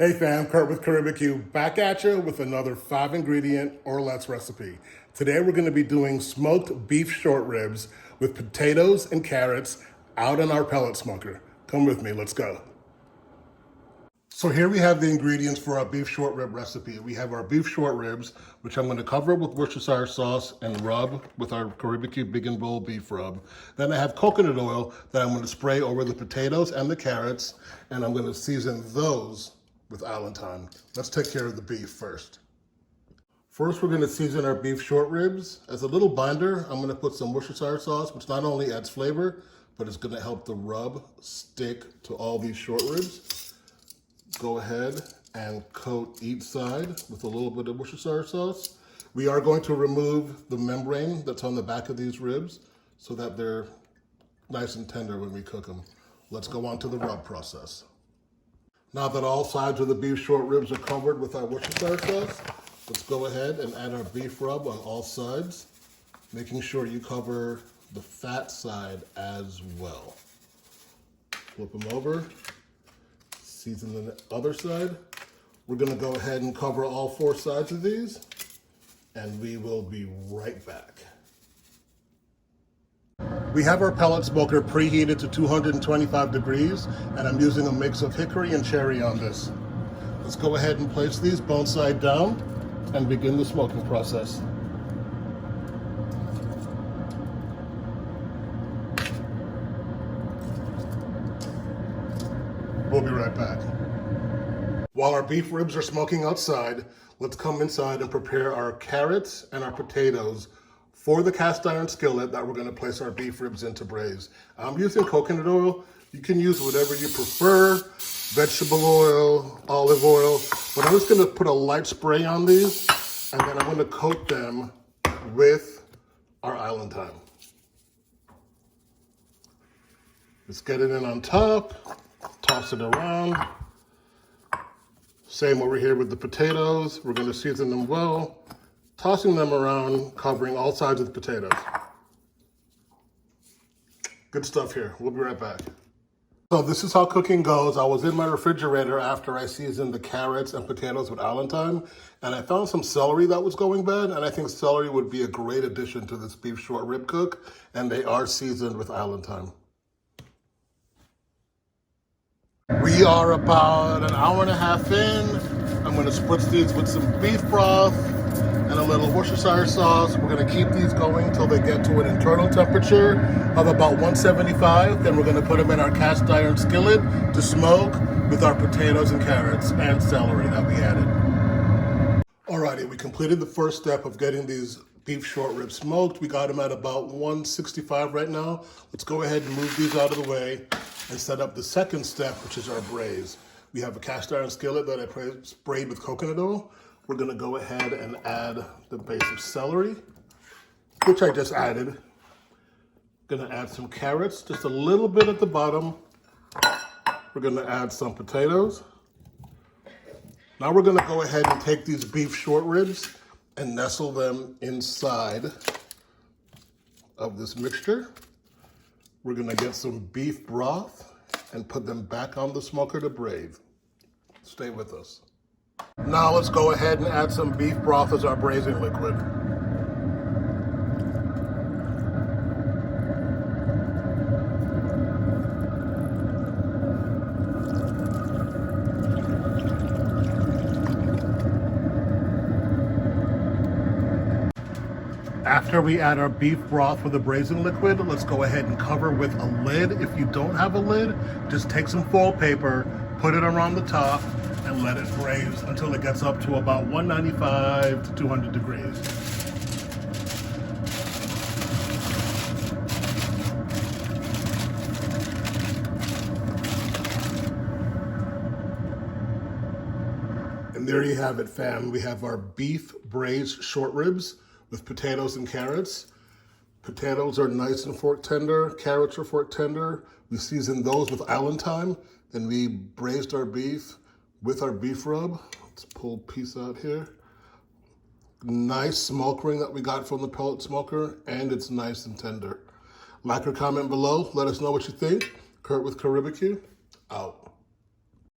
Hey fam, Kurt with Caribbean back at you with another 5-ingredient or less recipe. Today we're going to be doing smoked beef short ribs with potatoes and carrots out in our pellet smoker. Come with me, let's go. So here we have the ingredients for our beef short rib recipe. We have our beef short ribs, which I'm going to cover with worcestershire sauce and rub with our Caribbean Big and Bold beef rub. Then I have coconut oil that I'm going to spray over the potatoes and the carrots, and I'm going to season those with Allentown. Let's take care of the beef first. First, we're going to season our beef short ribs. As a little binder, I'm going to put some Worcestershire sauce, which not only adds flavor, but it's going to help the rub stick to all these short ribs. Go ahead and coat each side with a little bit of Worcestershire sauce. We are going to remove the membrane that's on the back of these ribs so that they're nice and tender when we cook them. Let's go on to the rub process. Now that all sides of the beef short ribs are covered with our Worcestershire sauce, let's go ahead and add our beef rub on all sides, making sure you cover the fat side as well. Flip them over, season the other side. We're gonna go ahead and cover all 4 sides of these, and we will be right back. We have our pellet smoker preheated to 225 degrees, and I'm using a mix of hickory and cherry on this. Let's go ahead and place these bone side down and begin the smoking process. We'll be right back. While our beef ribs are smoking outside, let's come inside and prepare our carrots and our potatoes for the cast iron skillet that we're going to place our beef ribs into braise. I'm using coconut oil. You can use whatever you prefer, vegetable oil, olive oil, but I'm just going to put a light spray on these, and then I'm going to coat them with our Allentown. Let's get it in on top, toss it around. Same over here with the potatoes. We're going to season them well, tossing them around, covering all sides of the potatoes. Good stuff here. We'll be right back. So this is how cooking goes. I was in my refrigerator after I seasoned the carrots and potatoes with Allentown, and I found some celery that was going bad, and I think celery would be a great addition to this beef short rib cook, and they are seasoned with Allentown. We are about an hour and a half in. I'm going to spritz these with some beef broth and a little Worcestershire sauce. We're going to keep these going until they get to an internal temperature of about 175. Then we're going to put them in our cast iron skillet to smoke with our potatoes and carrots and celery that we added. Alrighty, we completed the first step of getting these beef short ribs smoked. We got them at about 165 right now. Let's go ahead and move these out of the way and set up the second step, which is our braise. We have a cast iron skillet that I sprayed with coconut oil. We're gonna go ahead and add the base of celery, which I just added. Gonna add some carrots, just a little bit at the bottom. We're gonna add some potatoes. Now we're gonna go ahead and take these beef short ribs and nestle them inside of this mixture. We're gonna get some beef broth and put them back on the smoker to braise. Stay with us. Now let's go ahead and add some beef broth as our braising liquid. After we add our beef broth with the braising liquid, let's go ahead and cover with a lid. If you don't have a lid, just take some foil paper, put it around the top, and let it braise until it gets up to about 195 to 200 degrees. And there you have it, fam. We have our beef braised short ribs with potatoes and carrots. Potatoes are nice and fork tender, carrots are fork tender. We seasoned those with Allentown, and we braised our beef with our beef rub. Let's pull a piece out here. Nice smoke ring that we got from the pellet smoker, and it's nice and tender. Like or comment below, let us know what you think. Kurt with Caribbean, out.